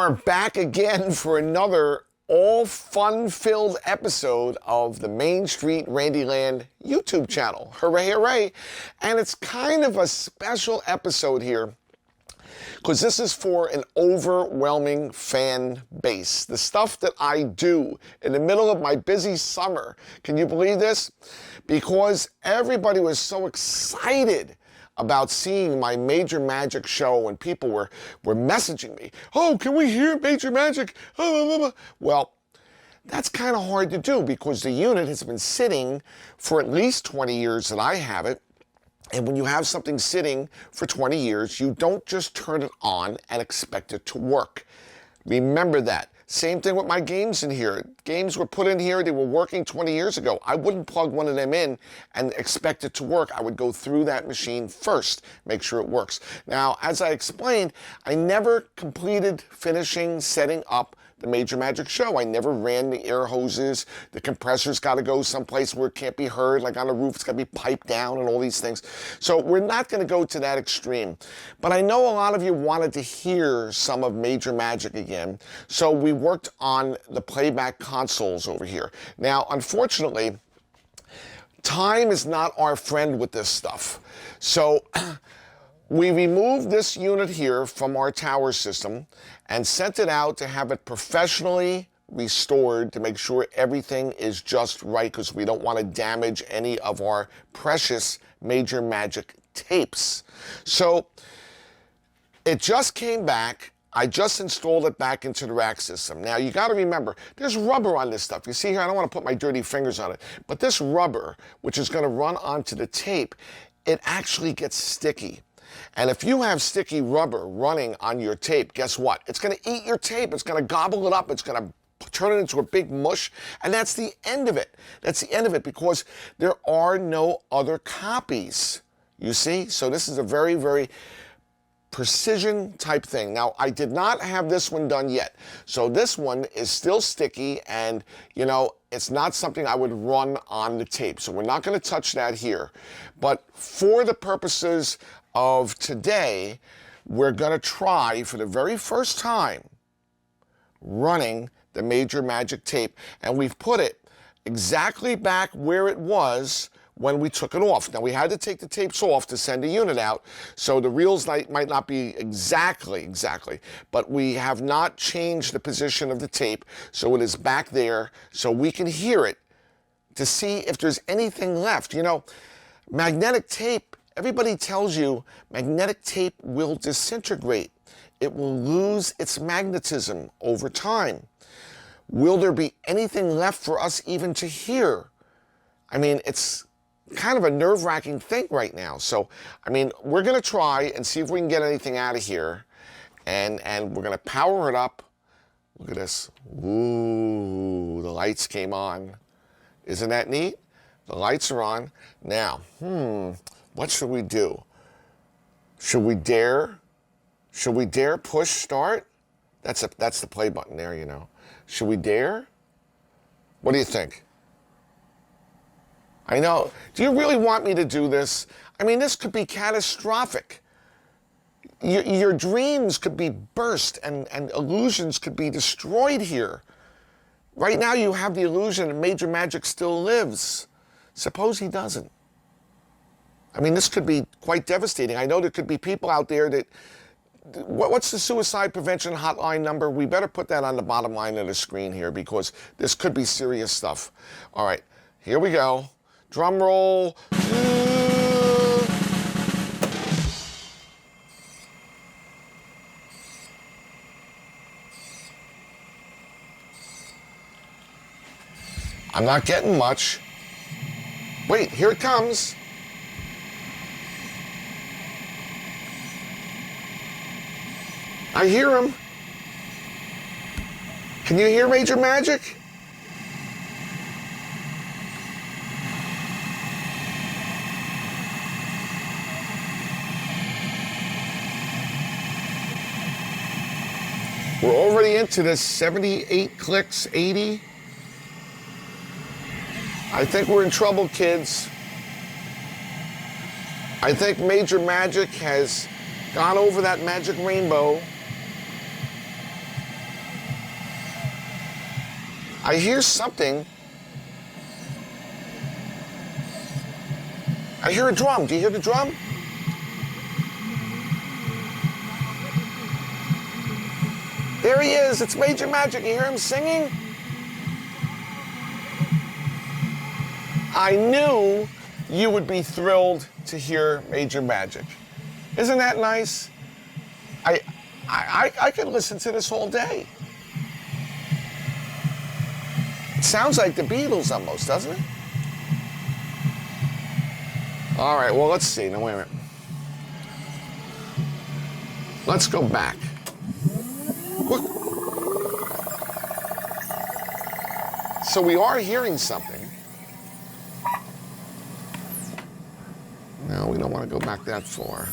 are back again for another all fun-filled episode of the Main Street Randyland YouTube channel. Hooray, hooray. And it's kind of a special episode here because this is for an overwhelming fan base. The stuff that I do in the middle of my busy summer. Can you believe this? Because everybody was so excited about seeing my Major Magic show, and people were messaging me, oh, can we hear Major Magic? Well, that's kind of hard to do because the unit has been sitting for at least 20 years that I have it. And when you have something sitting for 20 years, you don't just turn it on and expect it to work. Remember that. Same thing with my games in here. Games were put in here, they were working 20 years ago. I wouldn't plug one of them in and expect it to work. I would go through that machine first, make sure it works. Now, as I explained, I never completed finishing setting up the Major Magic show. I never ran the air hoses. The compressor's got to go someplace where it can't be heard, like on a roof, it's got to be piped down and all these things. So we're not going to go to that extreme. But I know a lot of you wanted to hear some of Major Magic again, so we worked on the playback consoles over here. Now, unfortunately, time is not our friend with this stuff. So we removed this unit here from our tower system and sent it out to have it professionally restored to make sure everything is just right, because we don't want to damage any of our precious Major Magic tapes. So it just came back. I just installed it back into the rack system. Now, you got to remember, there's rubber on this stuff. You see here, I don't want to put my dirty fingers on it, but this rubber, which is going to run onto the tape, it actually gets sticky. And if you have sticky rubber running on your tape, guess what? It's going to eat your tape. It's going to gobble it up. It's going to turn it into a big mush. And that's the end of it. That's the end of it, because there are no other copies. You see? So this is a very, very precision type thing. Now, I did not have this one done yet. So this one is still sticky, and, you know, it's not something I would run on the tape. So we're not going to touch that here. But for the purposes of today, we're going to try for the very first time running the Major Magic tape, and we've put it exactly back where it was when we took it off. Now, we had to take the tapes off to send the unit out, so the reels might not be exactly, but we have not changed the position of the tape, so it is back there so we can hear it to see if there's anything left. You know, magnetic tape, everybody tells you magnetic tape will disintegrate. It will lose its magnetism over time. Will there be anything left for us even to hear? I mean, it's kind of a nerve-wracking thing right now. So, I mean, we're going to try and see if we can get anything out of here. And we're going to power it up. Look at this. Ooh, the lights came on. Isn't that neat? The lights are on. Now, what should we do? Should we dare push start? That's the play button there, you know. Should we dare? What do you think? I know. Do you really want me to do this? I mean, this could be catastrophic. Your dreams could be burst, and illusions could be destroyed here. Right now you have the illusion that Major Magic still lives. Suppose he doesn't. I mean, this could be quite devastating. I know there could be people out there that, what's the suicide prevention hotline number? We better put that on the bottom line of the screen here, because this could be serious stuff. All right, here we go. Drum roll. I'm not getting much. Wait, here it comes. I hear him. Can you hear Major Magic? We're already into this 78 clicks, 80. I think we're in trouble, kids. I think Major Magic has gone over that magic rainbow. I hear something. I hear a drum. Do you hear the drum? There he is. It's Major Magic. You hear him singing? I knew you would be thrilled to hear Major Magic. Isn't that nice? I could listen to this all day. It sounds like the Beatles almost, doesn't it? All right, well, let's see. Now, wait a minute. Let's go back. Look. So we are hearing something. No, we don't want to go back that far.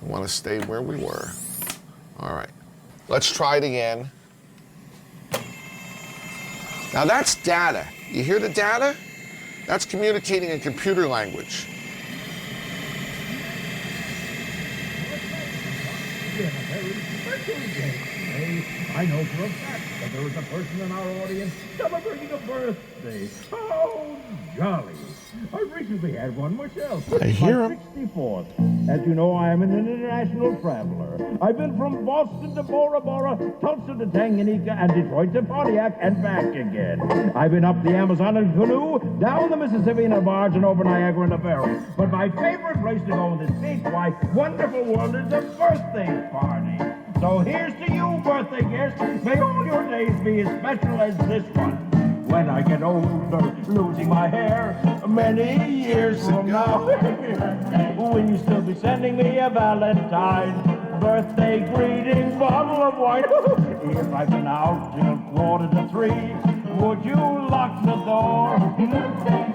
We want to stay where we were. All right, let's try it again. Now that's data. You hear the data? That's communicating in computer language. I know for a fact that there is a person in our audience celebrating a birthday. Oh, jolly. I recently had one myself. I hear him. 64th. As you know, I am an international traveler. I've been from Boston to Bora Bora, Tulsa to Tanganyika, and Detroit to Pontiac, and back again. I've been up the Amazon in a canoe, down the Mississippi in a barge, and over Niagara in a barrel. But my favorite place to go in this big, white, wonderful world is a birthday party. So here's to you, birthday guest. May all your days be as special as this one. When I get older, losing my hair, many years from now, will you still be sending me a Valentine birthday greeting bottle of wine? If I've been out till 2:45, would you lock the door?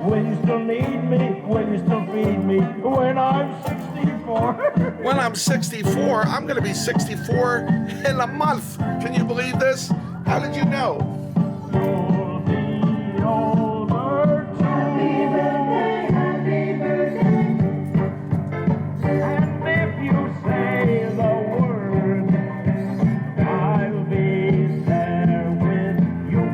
Will you still need me? Will you still feed me when I'm 64? When I'm 64, I'm going to be 64 in a month. Can you believe this? How did you know? You'll be older too. Happy birthday. And if you say the word, I'll be there with you.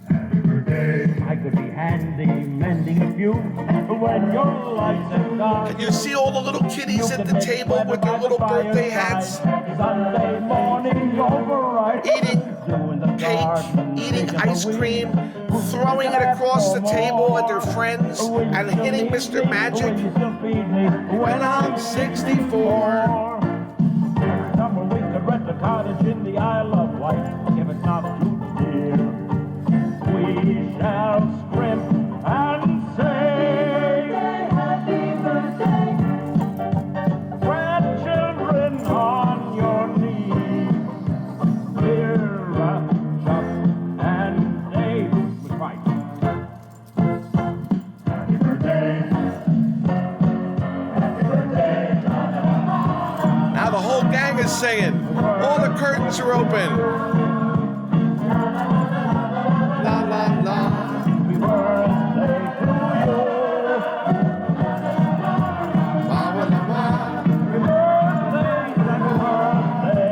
Happy birthday. I could be handy mending a few when your lights have gone. Can you see all the little kiddies at the table with their little birthday hats? Sunday morning override. Eating cake, eating ice cream, throwing it across the table at their friends, and hitting Mr. Magic. When I'm 64. Summer we could rent a cottage in the Isle of Wight. If it's not too dear, we shall scrimp and say happy birthday. Grandchildren on your knees, Vera, Chuck, and Dave was right. Happy birthday. Happy birthday. Now the whole gang is singing. All the curtains are open. La la la. Happy birthday to you. La la la. Happy birthday,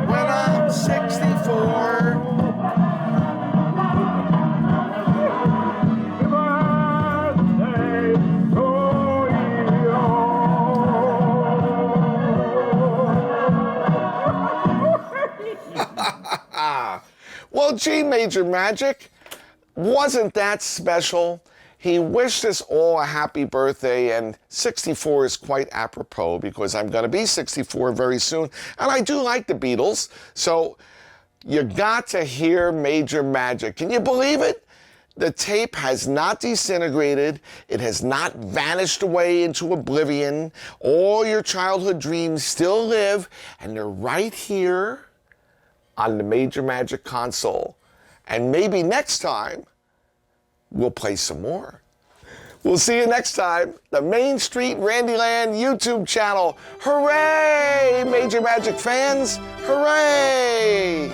When I'm 64. Well, gee, Major Magic, wasn't that special? He wished us all a happy birthday, and 64 is quite apropos because I'm going to be 64 very soon, and I do like the Beatles, so you got to hear Major Magic. Can you believe it? The tape has not disintegrated. It has not vanished away into oblivion. All your childhood dreams still live, and they're right here on the Major Magic console. And maybe next time, we'll play some more. We'll see you next time. The Main Street Randyland YouTube channel. Hooray, Major Magic fans. Hooray!